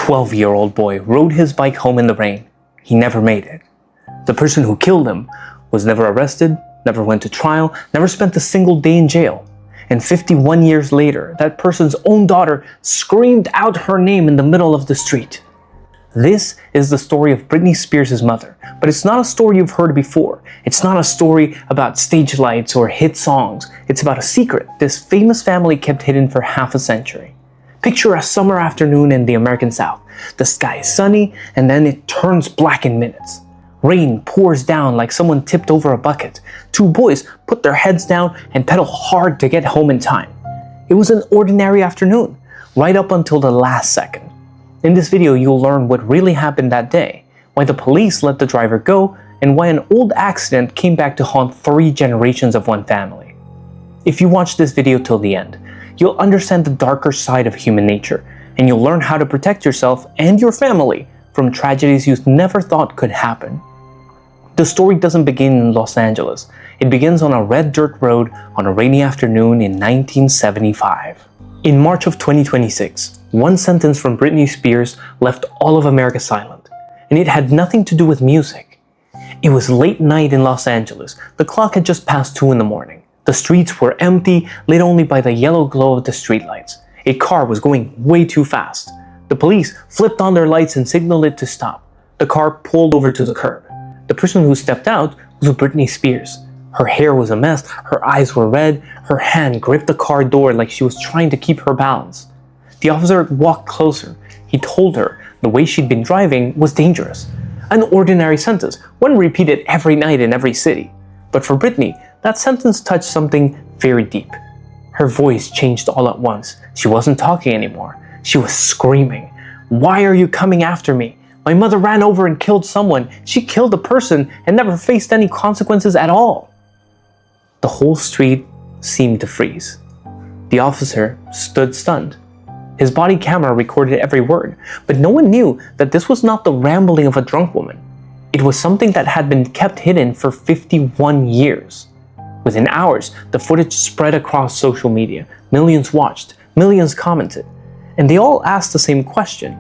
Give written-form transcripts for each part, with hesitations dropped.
12-year-old boy rode his bike home in the rain. He never made it. The person who killed him was never arrested, never went to trial, never spent a single day in jail. And 51 years later, that person's own daughter screamed out her name in the middle of the street. This is the story of Britney Spears' mother, but it's not a story you've heard before. It's not a story about stage lights or hit songs. It's about a secret this famous family kept hidden for half a century. Picture a summer afternoon in the American South. The sky is sunny, and then it turns black in minutes. Rain pours down like someone tipped over a bucket. Two boys put their heads down and pedal hard to get home in time. It was an ordinary afternoon, right up until the last second. In this video, you'll learn what really happened that day, why the police let the driver go, and why an old accident came back to haunt 3 generations of one family. If you watch this video till the end, you'll understand the darker side of human nature, and you'll learn how to protect yourself and your family from tragedies you never thought could happen. The story doesn't begin in Los Angeles. It begins on a red dirt road on a rainy afternoon in 1975. In March of 2026, one sentence from Britney Spears left all of America silent, and it had nothing to do with music. It was late night in Los Angeles. The clock had just passed 2 in the morning. The streets were empty, lit only by the yellow glow of the streetlights. A car was going way too fast. The police flipped on their lights and signaled it to stop. The car pulled over to the curb. The person who stepped out was Britney Spears. Her hair was a mess, her eyes were red, her hand gripped the car door like she was trying to keep her balance. The officer walked closer. He told her the way she'd been driving was dangerous. An ordinary sentence, one repeated every night in every city. But for Britney, that sentence touched something very deep. Her voice changed all at once. She wasn't talking anymore. She was screaming. "Why are you coming after me? My mother ran over and killed someone. She killed a person and never faced any consequences at all." The whole street seemed to freeze. The officer stood stunned. His body camera recorded every word, but no one knew that this was not the rambling of a drunk woman. It was something that had been kept hidden for 51 years. Within hours, the footage spread across social media. Millions watched, millions commented, and they all asked the same question.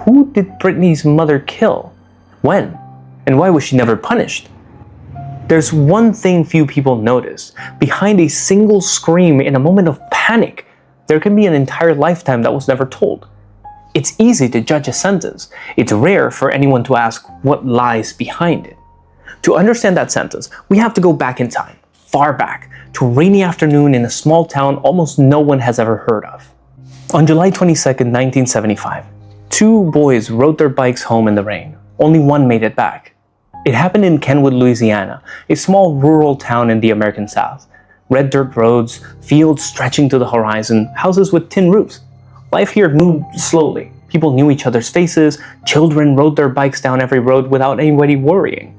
Who did Britney's mother kill? When? And why was she never punished? There's one thing few people notice. Behind a single scream in a moment of panic, there can be an entire lifetime that was never told. It's easy to judge a sentence. It's rare for anyone to ask what lies behind it. To understand that sentence, we have to go back in time, far back, to a rainy afternoon in a small town almost no one has ever heard of. On July 22nd, 1975, 2 boys rode their bikes home in the rain. Only one made it back. It happened in Kenwood, Louisiana, a small rural town in the American South. Red dirt roads, fields stretching to the horizon, houses with tin roofs. Life here moved slowly. People knew each other's faces. Children rode their bikes down every road without anybody worrying.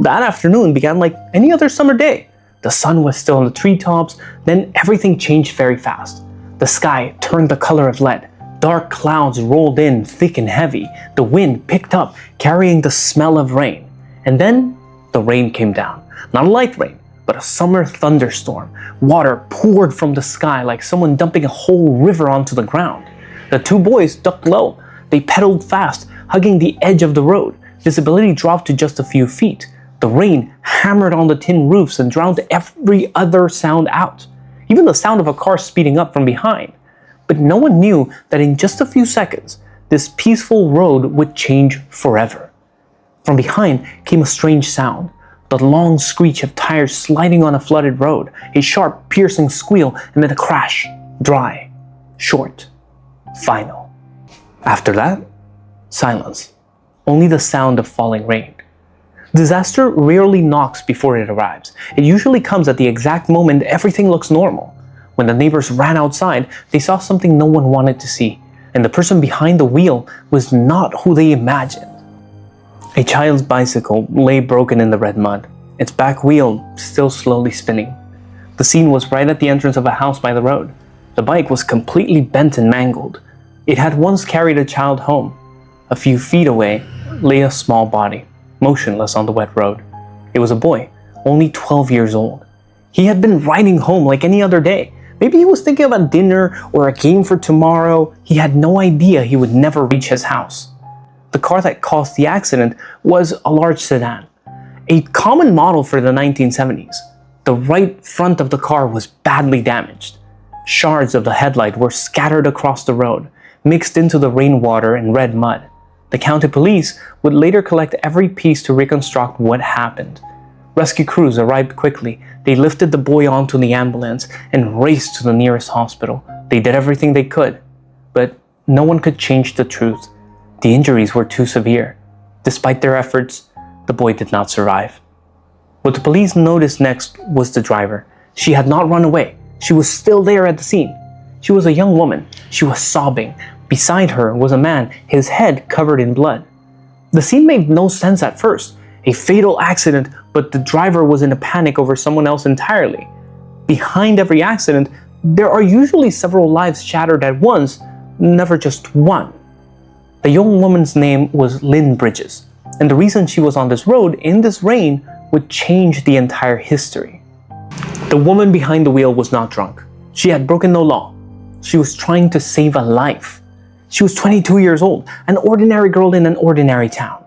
That afternoon began like any other summer day. The sun was still in the treetops, then everything changed very fast. The sky turned the color of lead. Dark clouds rolled in thick and heavy. The wind picked up, carrying the smell of rain. And then the rain came down. Not a light rain, but a summer thunderstorm. Water poured from the sky like someone dumping a whole river onto the ground. The 2 boys ducked low. They pedaled fast, hugging the edge of the road. Visibility dropped to just a few feet. The rain hammered on the tin roofs and drowned every other sound out, even the sound of a car speeding up from behind. But no one knew that in just a few seconds, this peaceful road would change forever. From behind came a strange sound, the long screech of tires sliding on a flooded road, a sharp, piercing squeal, and then a crash. Dry, short, final. After that, silence. Only the sound of falling rain. Disaster rarely knocks before it arrives. It usually comes at the exact moment everything looks normal. When the neighbors ran outside, they saw something no one wanted to see, and the person behind the wheel was not who they imagined. A child's bicycle lay broken in the red mud, its back wheel still slowly spinning. The scene was right at the entrance of a house by the road. The bike was completely bent and mangled. It had once carried a child home. A few feet away lay a small body, motionless on the wet road. It was a boy, only 12 years old. He had been riding home like any other day, Maybe he was thinking about dinner or a game for tomorrow. He had no idea he would never reach his house. The car that caused the accident was a large sedan, a common model for the 1970s. The right front of the car was badly damaged. Shards of the headlight were scattered across the road, mixed into the rainwater and red mud. The county police would later collect every piece to reconstruct what happened. Rescue crews arrived quickly. They lifted the boy onto the ambulance and raced to the nearest hospital. They did everything they could, but no one could change the truth. The injuries were too severe. Despite their efforts, the boy did not survive. What the police noticed next was the driver. She had not run away. She was still there at the scene. She was a young woman. She was sobbing. Beside her was a man, his head covered in blood. The scene made no sense at first. A fatal accident, but the driver was in a panic over someone else entirely. Behind every accident, there are usually several lives shattered at once, never just one. The young woman's name was Lynn Bridges, and the reason she was on this road in this rain would change the entire history. The woman behind the wheel was not drunk. She had broken no law. She was trying to save a life. She was 22 years old, an ordinary girl in an ordinary town.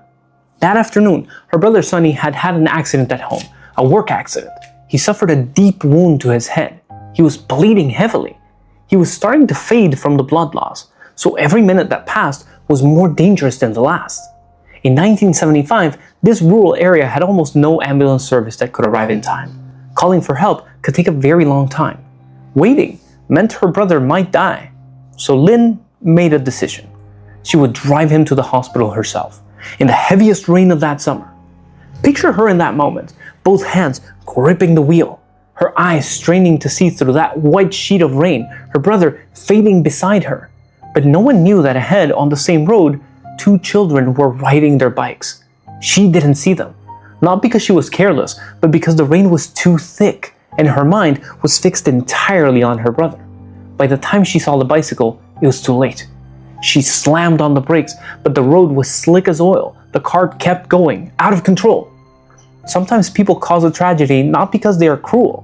That afternoon, her brother Sonny had had an accident at home, a work accident. He suffered a deep wound to his head. He was bleeding heavily. He was starting to fade from the blood loss, so every minute that passed was more dangerous than the last. In 1975, this rural area had almost no ambulance service that could arrive in time. Calling for help could take a very long time. Waiting meant her brother might die. So Lynn made a decision. She would drive him to the hospital herself, in the heaviest rain of that summer. Picture her in that moment, both hands gripping the wheel, her eyes straining to see through that white sheet of rain, her brother fading beside her. But no one knew that ahead on the same road, two children were riding their bikes. She didn't see them, not because she was careless, but because the rain was too thick and her mind was fixed entirely on her brother. By the time she saw the bicycle, it was too late. She slammed on the brakes, but the road was slick as oil. The car kept going, out of control. Sometimes people cause a tragedy not because they are cruel,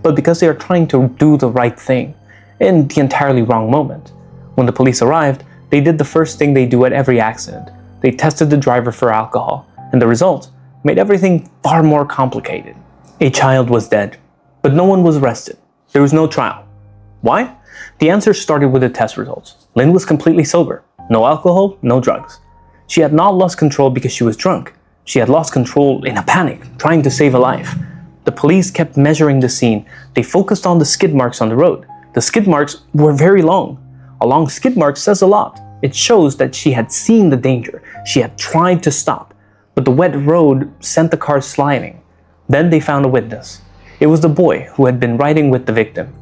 but because they are trying to do the right thing in the entirely wrong moment. When the police arrived, they did the first thing they do at every accident. They tested the driver for alcohol, and the result made everything far more complicated. A child was dead, but no one was arrested. There was no trial. Why? The answer started with the test results. Lynn was completely sober. No alcohol, no drugs. She had not lost control because she was drunk. She had lost control in a panic, trying to save a life. The police kept measuring the scene. They focused on the skid marks on the road. The skid marks were very long. A long skid mark says a lot. It shows that she had seen the danger. She had tried to stop, but the wet road sent the car sliding. Then they found a witness. It was the boy who had been riding with the victim.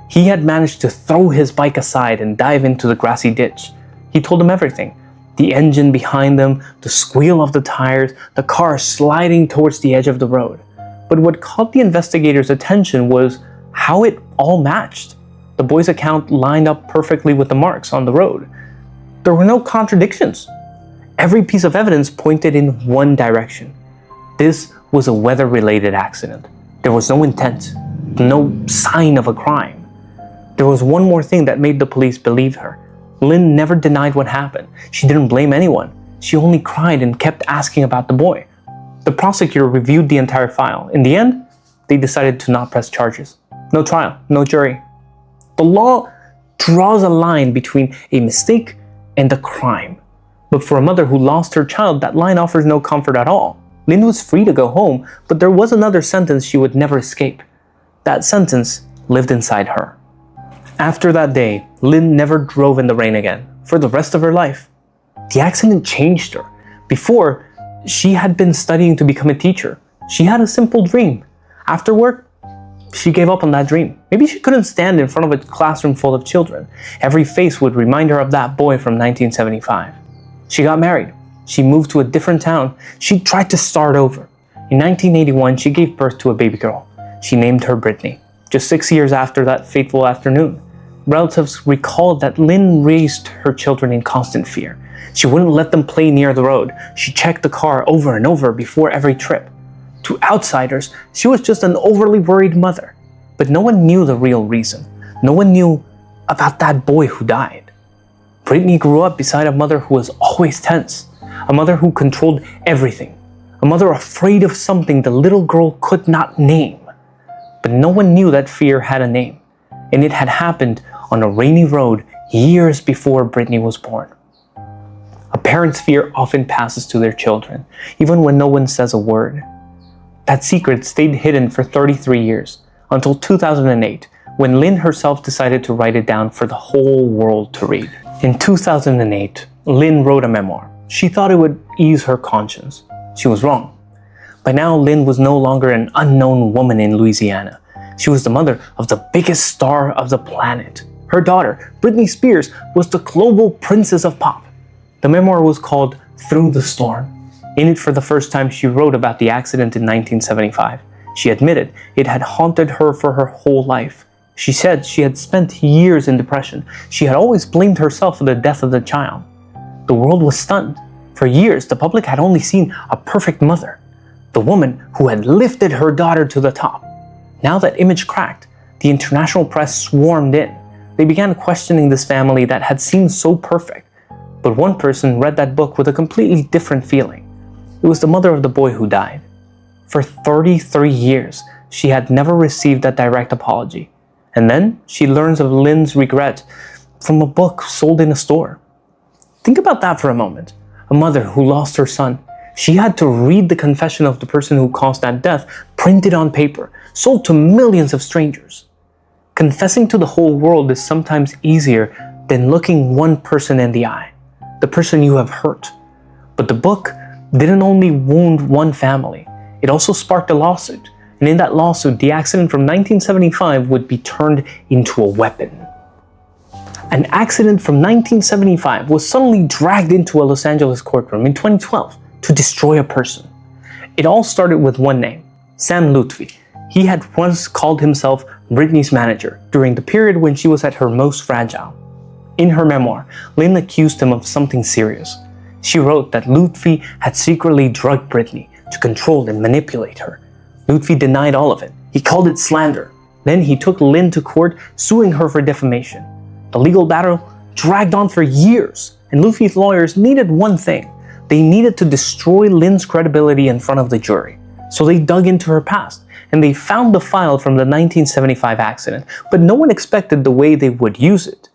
He had managed to throw his bike aside and dive into the grassy ditch. He told them everything. The engine behind them, the squeal of the tires, the car sliding towards the edge of the road. But what caught the investigators' attention was how it all matched. The boy's account lined up perfectly with the marks on the road. There were no contradictions. Every piece of evidence pointed in one direction. This was a weather-related accident. There was no intent, no sign of a crime. There was one more thing that made the police believe her. Lynn never denied what happened. She didn't blame anyone. She only cried and kept asking about the boy. The prosecutor reviewed the entire file. In the end, they decided to not press charges. No trial, no jury. The law draws a line between a mistake and a crime. But for a mother who lost her child, that line offers no comfort at all. Lynn was free to go home, but there was another sentence she would never escape. That sentence lived inside her. After that day, Lynn never drove in the rain again, for the rest of her life. The accident changed her. Before, she had been studying to become a teacher. She had a simple dream. After work, she gave up on that dream. Maybe she couldn't stand in front of a classroom full of children. Every face would remind her of that boy from 1975. She got married. She moved to a different town. She tried to start over. In 1981, she gave birth to a baby girl. She named her Britney, just 6 years after that fateful afternoon. Relatives recalled that Lynn raised her children in constant fear. She wouldn't let them play near the road. She checked the car over and over before every trip. To outsiders, she was just an overly worried mother. But no one knew the real reason. no one knew about that boy who died. Britney grew up beside a mother who was always tense, a mother who controlled everything, a mother afraid of something the little girl could not name. But no one knew that fear had a name, and it had happened on a rainy road years before Britney was born. A parent's fear often passes to their children, even when no one says a word. That secret stayed hidden for 33 years, until 2008, when Lynn herself decided to write it down for the whole world to read. In 2008, Lynn wrote a memoir. She thought it would ease her conscience. She was wrong. By now, Lynn was no longer an unknown woman in Louisiana. She was the mother of the biggest star of the planet. Her daughter, Britney Spears, was the global princess of pop. The memoir was called Through the Storm. In it, for the first time, she wrote about the accident in 1975. She admitted it had haunted her for her whole life. She said she had spent years in depression. She had always blamed herself for the death of the child. The world was stunned. For years, the public had only seen a perfect mother, the woman who had lifted her daughter to the top. Now that image cracked, the international press swarmed in. They began questioning this family that had seemed so perfect. But one person read that book with a completely different feeling. It was the mother of the boy who died. For 33 years, she had never received a direct apology. And then she learns of Lynn's regret from a book sold in a store. Think about that for a moment. A mother who lost her son. She had to read the confession of the person who caused that death, printed on paper, sold to millions of strangers. Confessing to the whole world is sometimes easier than looking one person in the eye, the person you have hurt. But the book didn't only wound one family, it also sparked a lawsuit. And in that lawsuit, the accident from 1975 would be turned into a weapon. An accident from 1975 was suddenly dragged into a Los Angeles courtroom in 2012 to destroy a person. It all started with one name, Sam Lutfi. He had once called himself Britney's manager during the period when she was at her most fragile. In her memoir, Lynn accused him of something serious. She wrote that Lutfi had secretly drugged Britney to control and manipulate her. Lutfi denied all of it. He called it slander. Then he took Lynn to court, suing her for defamation. The legal battle dragged on for years, and Lutfi's lawyers needed one thing. They needed to destroy Lynn's credibility in front of the jury. So they dug into her past, and they found the file from the 1975 accident, but no one expected the way they would use it.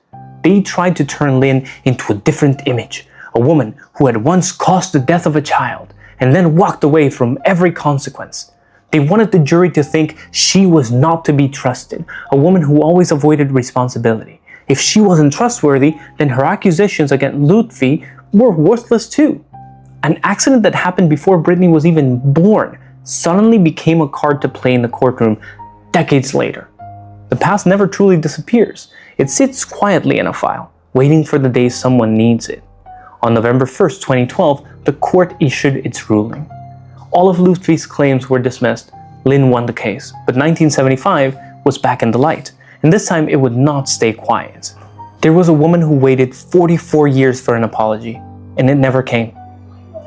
They tried to turn Lynn into a different image, a woman who had once caused the death of a child, and then walked away from every consequence. They wanted the jury to think she was not to be trusted, a woman who always avoided responsibility. If she wasn't trustworthy, then her accusations against Lutfi were worthless too. An accident that happened before Britney was even born suddenly became a card to play in the courtroom decades later. The past never truly disappears. It sits quietly in a file, waiting for the day someone needs it. On November 1st, 2012, the court issued its ruling. All of Lutfi's claims were dismissed. Lynn won the case, but 1975 was back in the light, and this time it would not stay quiet. There was a woman who waited 44 years for an apology, and it never came.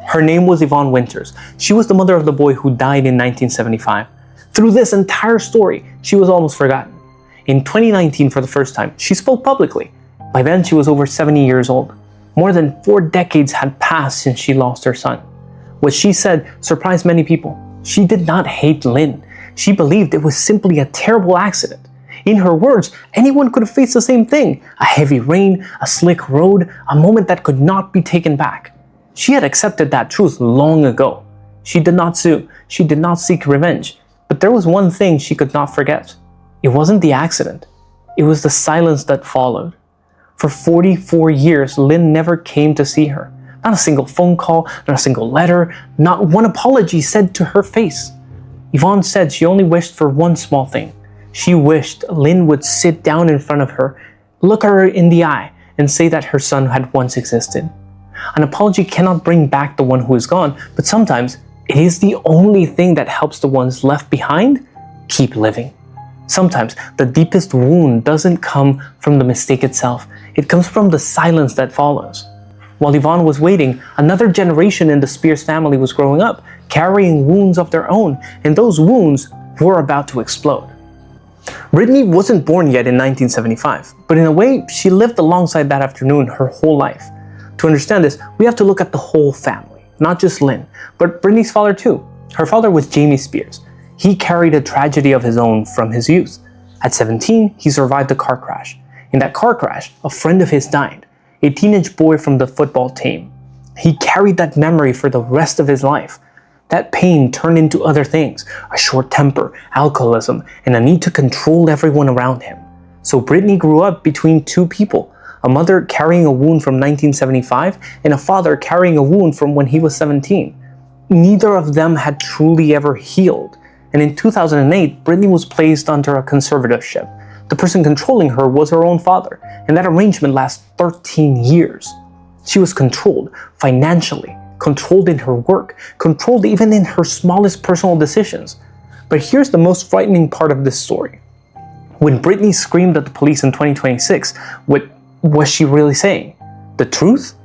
Her name was Yvonne Winters. She was the mother of the boy who died in 1975. Through this entire story, she was almost forgotten. In 2019, for the first time, she spoke publicly. By then, she was over 70 years old. More than 4 decades had passed since she lost her son. What she said surprised many people. She did not hate Lynn. She believed it was simply a terrible accident. In her words, anyone could have faced the same thing. A heavy rain, a slick road, a moment that could not be taken back. She had accepted that truth long ago. She did not sue. She did not seek revenge. But there was one thing she could not forget. It wasn't the accident. It was the silence that followed. For 44 years, Lynn never came to see her. Not a single phone call, not a single letter, not one apology said to her face. Yvonne said she only wished for one small thing. She wished Lynn would sit down in front of her, look her in the eye, and say that her son had once existed. An apology cannot bring back the one who is gone, but sometimes it is the only thing that helps the ones left behind keep living. Sometimes the deepest wound doesn't come from the mistake itself. It comes from the silence that follows. While Yvonne was waiting, another generation in the Spears family was growing up, carrying wounds of their own, and those wounds were about to explode. Britney wasn't born yet in 1975, but in a way, she lived alongside that afternoon her whole life. To understand this, we have to look at the whole family, not just Lynn, but Britney's father too. Her father was Jamie Spears. He carried a tragedy of his own from his youth. At 17, he survived a car crash. In that car crash, a friend of his died, a teenage boy from the football team. He carried that memory for the rest of his life. That pain turned into other things, a short temper, alcoholism, and a need to control everyone around him. So Britney grew up between two people, a mother carrying a wound from 1975 and a father carrying a wound from when he was 17. Neither of them had truly ever healed. And in 2008, Britney was placed under a conservatorship. The person controlling her was her own father, and that arrangement lasted 13 years. She was controlled financially, controlled in her work, controlled even in her smallest personal decisions. But here's the most frightening part of this story. When Britney screamed at the police in 2026, what was she really saying? The truth?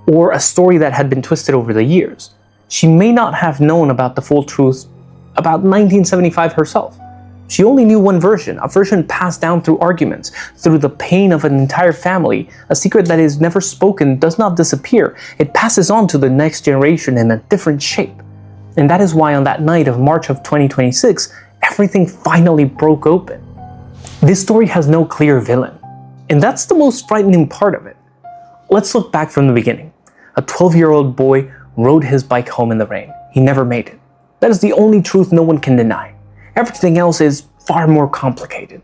Or a story that had been twisted over the years? She may not have known about the full truth about 1975 herself. She only knew one version, a version passed down through arguments, through the pain of an entire family. A secret that is never spoken does not disappear. It passes on to the next generation in a different shape. And that is why on that night of March of 2026, everything finally broke open. This story has no clear villain. And that's the most frightening part of it. Let's look back from the beginning. A 12-year-old boy rode his bike home in the rain. He never made it. That is the only truth no one can deny. Everything else is far more complicated.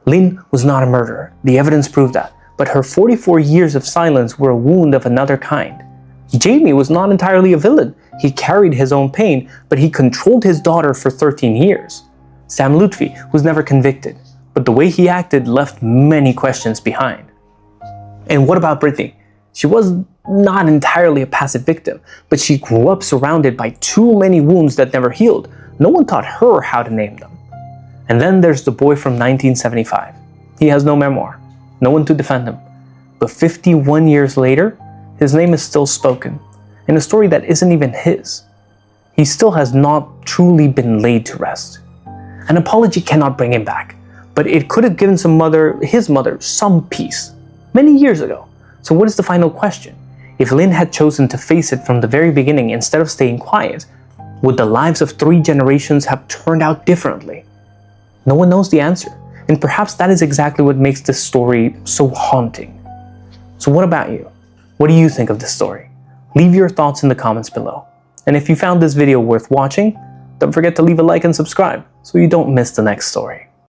Lynn was not a murderer. The evidence proved that. But her 44 years of silence were a wound of another kind. Jamie was not entirely a villain. He carried his own pain, but he controlled his daughter for 13 years. Sam Lutfi was never convicted, but the way he acted left many questions behind. And what about Britney? She was not entirely a passive victim, but she grew up surrounded by too many wounds that never healed. No one taught her how to name them. And then there's the boy from 1975. He has no memoir, no one to defend him. But 51 years later, his name is still spoken, in a story that isn't even his. He still has not truly been laid to rest. An apology cannot bring him back, but it could have given his mother some peace many years ago. So what is the final question? If Lynn had chosen to face it from the very beginning instead of staying quiet, would the lives of 3 generations have turned out differently? No one knows the answer, and perhaps that is exactly what makes this story so haunting. So what about you? What do you think of this story? Leave your thoughts in the comments below. And if you found this video worth watching, don't forget to leave a like and subscribe so you don't miss the next story.